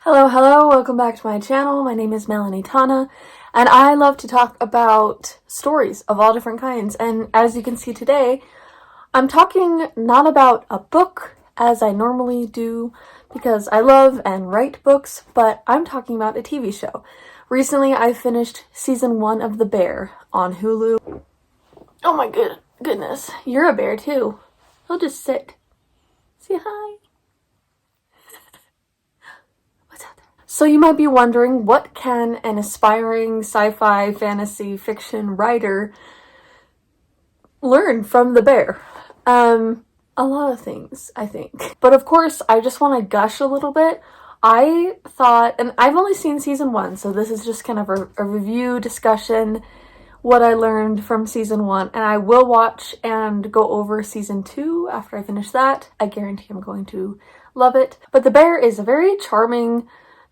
Hello, welcome back to my channel. My name is Melanie Tana, and I love to talk about stories of all different kinds. And as you can see today, I'm talking not about a book as I normally do because I love and write books, but I'm talking about a TV show. Recently, I finished season 1 of The Bear on Hulu. Oh my goodness, you're a bear too. He'll just sit. Say hi. So you might be wondering, what can an aspiring sci-fi fantasy fiction writer learn from The Bear? A lot of things, I think. But of course, I just want to gush a little bit. I thought, and I've only seen season 1, so this is just kind of a review discussion, what I learned from season 1, and I will watch and go over season 2 after I finish that. I guarantee I'm going to love it. But The Bear is a very charming,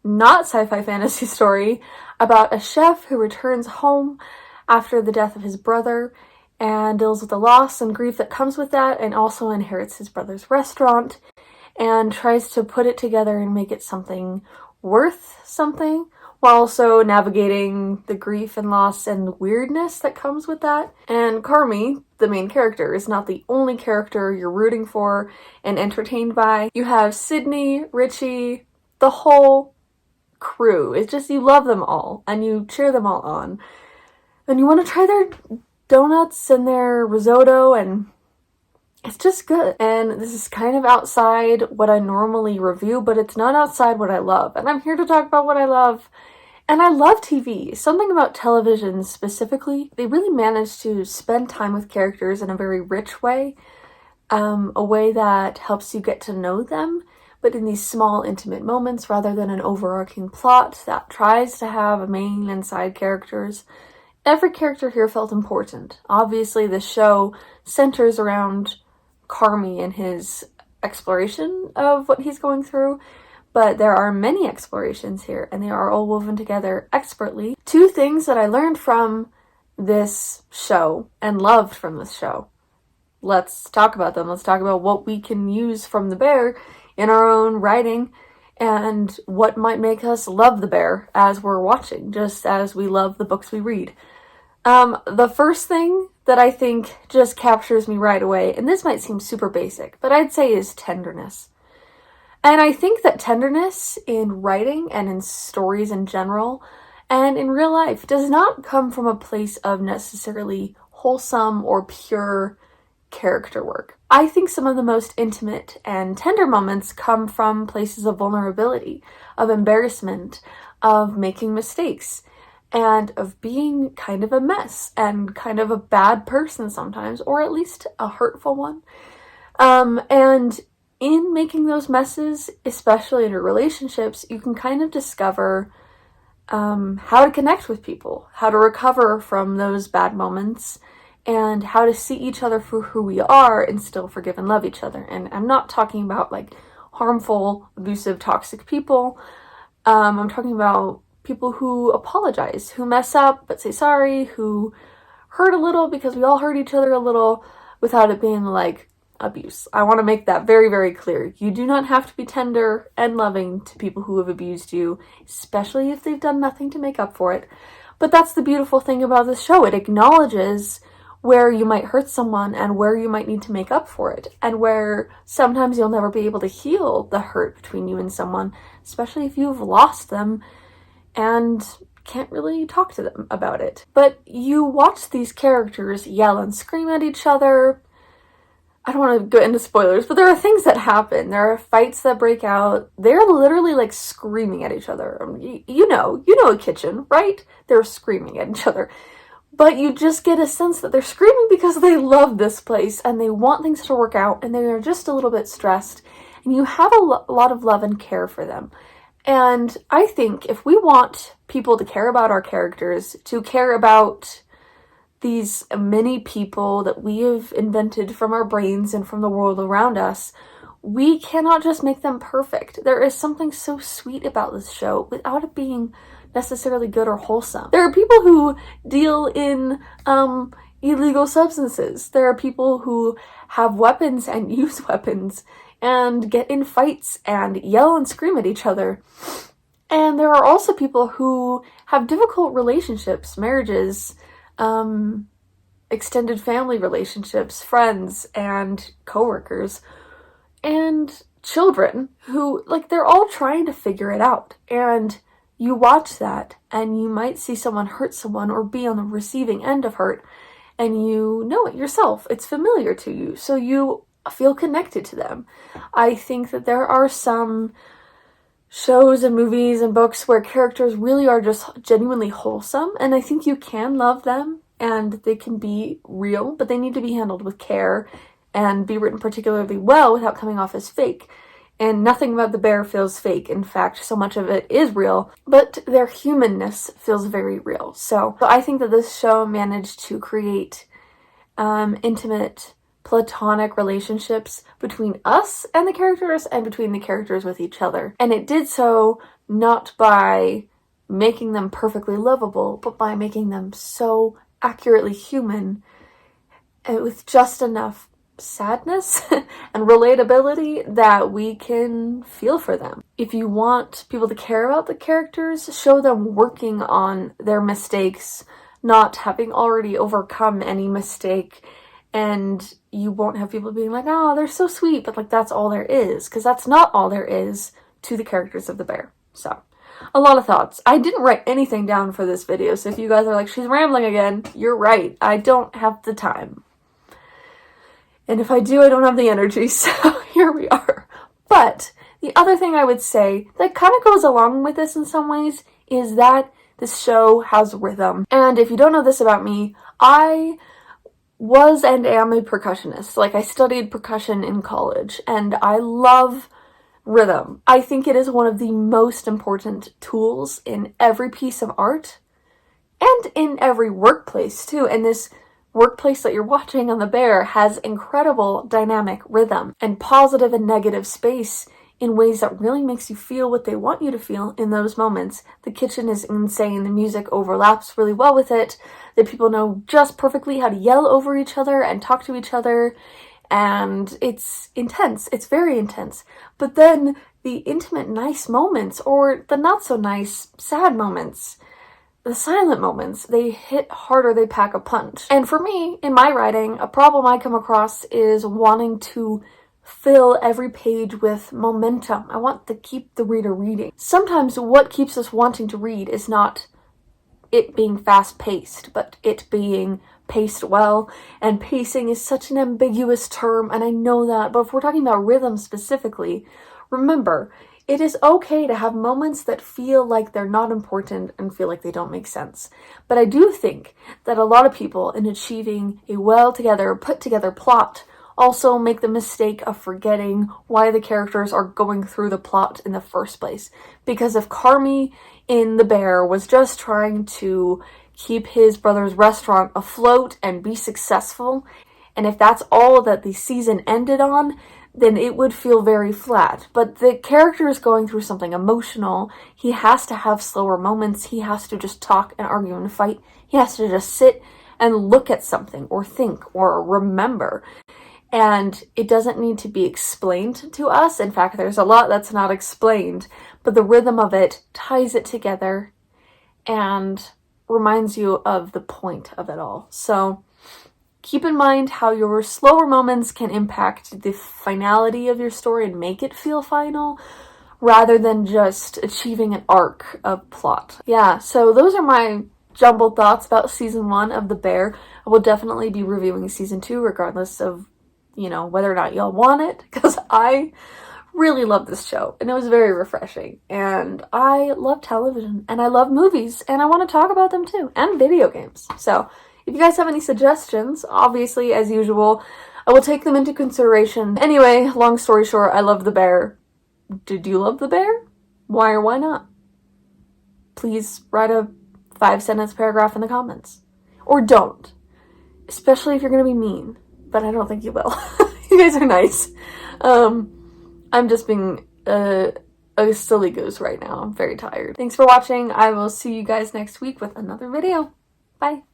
not sci-fi fantasy story about a chef who returns home after the death of his brother and deals with the loss and grief that comes with that, and also inherits his brother's restaurant and tries to put it together and make it something worth something, while also navigating the grief and loss and weirdness that comes with that. And Carmy, the main character, is not the only character you're rooting for and entertained by. You have Sydney, Richie, the whole crew. It's just, you love them all and you cheer them all on. And you want to try their donuts and their risotto, and it's just good. And this is kind of outside what I normally review, but it's not outside what I love. And I'm here to talk about what I love. And I love TV. Something about television specifically, they really manage to spend time with characters in a very rich way, a way that helps you get to know them, but in these small, intimate moments rather than an overarching plot that tries to have a main and side characters. Every character here felt important. Obviously, the show centers around Carmy and his exploration of what he's going through, but there are many explorations here, and they are all woven together expertly. 2 things that I learned from this show and loved from this show. Let's talk about them. Let's talk about what we can use from The Bear in our own writing, and what might make us love The Bear as we're watching, just as we love the books we read. The first thing that I think just captures me right away, and this might seem super basic, but I'd say is tenderness. And I think that tenderness in writing and in stories in general, and in real life, does not come from a place of necessarily wholesome or pure character work. I think some of the most intimate and tender moments come from places of vulnerability, of embarrassment, of making mistakes, and of being kind of a mess and kind of a bad person sometimes, or at least a hurtful one. And in making those messes, especially in your relationships, you can kind of discover how to connect with people, how to recover from those bad moments, and how to see each other for who we are and still forgive and love each other. And I'm not talking about like harmful, abusive, toxic people. I'm talking about people who apologize, who mess up but say sorry, who hurt a little, because we all hurt each other a little, without it being like abuse. I want to make that very, very clear. You do not have to be tender and loving to people who have abused you, especially if they've done nothing to make up for it. But that's the beautiful thing about this show. It acknowledges where you might hurt someone and where you might need to make up for it, and where sometimes you'll never be able to heal the hurt between you and someone, especially if you've lost them and can't really talk to them about it. But you watch these characters yell and scream at each other. I don't want to go into spoilers, but there are things that happen. There are fights that break out. They're literally like screaming at each other. You know a kitchen, right? They're screaming at each other. But you just get a sense that they're screaming because they love this place and they want things to work out, and they are just a little bit stressed, and you have a lot of love and care for them. And I think if we want people to care about our characters, to care about these many people that we have invented from our brains and from the world around us, we cannot just make them perfect. There is something so sweet about this show without it being necessarily good or wholesome. There are people who deal in illegal substances. There are people who have weapons and use weapons and get in fights and yell and scream at each other. And there are also people who have difficult relationships, marriages, extended family relationships, friends, and coworkers, and children who, like, they're all trying to figure it out. And you watch that, and you might see someone hurt someone or be on the receiving end of hurt, and you know it yourself. It's familiar to you, so you feel connected to them. I think that there are some shows and movies and books where characters really are just genuinely wholesome, and I think you can love them and they can be real, but they need to be handled with care and be written particularly well without coming off as fake. And nothing about the bear feels fake. In fact, so much of it is real, but their humanness feels very real. So I think that this show managed to create intimate, platonic relationships between us and the characters and between the characters with each other. And it did so not by making them perfectly lovable, but by making them so accurately human and with just enough sadness and relatability that we can feel for them. If you want people to care about the characters, show them working on their mistakes, not having already overcome any mistake, and you won't have people being like, oh, they're so sweet, but like that's all there is, because that's not all there is to the characters of The Bear. So, a lot of thoughts. I didn't write anything down for this video, so if you guys are like, she's rambling again, you're right. I don't have the time. And if I do, I don't have the energy, so here we are. But the other thing I would say that kind of goes along with this in some ways is that this show has rhythm. And if you don't know this about me, I was and am a percussionist. Like, I studied percussion in college, and I love rhythm. I think it is one of the most important tools in every piece of art and in every workplace too. And this workplace that you're watching on The Bear has incredible dynamic rhythm and positive and negative space in ways that really makes you feel what they want you to feel in those moments. The kitchen is insane. The music overlaps really well with it. The people know just perfectly how to yell over each other and talk to each other. And it's intense. It's very intense. But then the intimate, nice moments, or the not so nice, sad moments, the silent moments, they hit harder, they pack a punch. And for me, in my writing, a problem I come across is wanting to fill every page with momentum. I want to keep the reader reading. Sometimes what keeps us wanting to read is not it being fast-paced, but it being paced well. And pacing is such an ambiguous term, and I know that, but if we're talking about rhythm specifically, remember, it is okay to have moments that feel like they're not important and feel like they don't make sense. But I do think that a lot of people, in achieving a well-together, put-together plot, also make the mistake of forgetting why the characters are going through the plot in the first place. Because if Carmy in The Bear was just trying to keep his brother's restaurant afloat and be successful, and if that's all that the season ended on, then it would feel very flat. But the character is going through something emotional. He has to have slower moments. He has to just talk and argue and fight. He has to just sit and look at something or think or remember. And it doesn't need to be explained to us. In fact, there's a lot that's not explained, but the rhythm of it ties it together and reminds you of the point of it all. So keep in mind how your slower moments can impact the finality of your story and make it feel final, rather than just achieving an arc of plot. Yeah, so those are my jumbled thoughts about season 1 of The Bear. I will definitely be reviewing season 2 regardless of, you know, whether or not y'all want it, because I really love this show and it was very refreshing. And I love television and I love movies and I want to talk about them too, and video games. So if you guys have any suggestions, obviously, as usual, I will take them into consideration. Anyway, long story short, I love The Bear. Did you love The Bear? Why or why not? Please write a 5-sentence paragraph in the comments. Or don't. Especially if you're going to be mean. But I don't think you will. You guys are nice. I'm just being a silly goose right now. I'm very tired. Thanks for watching. I will see you guys next week with another video. Bye.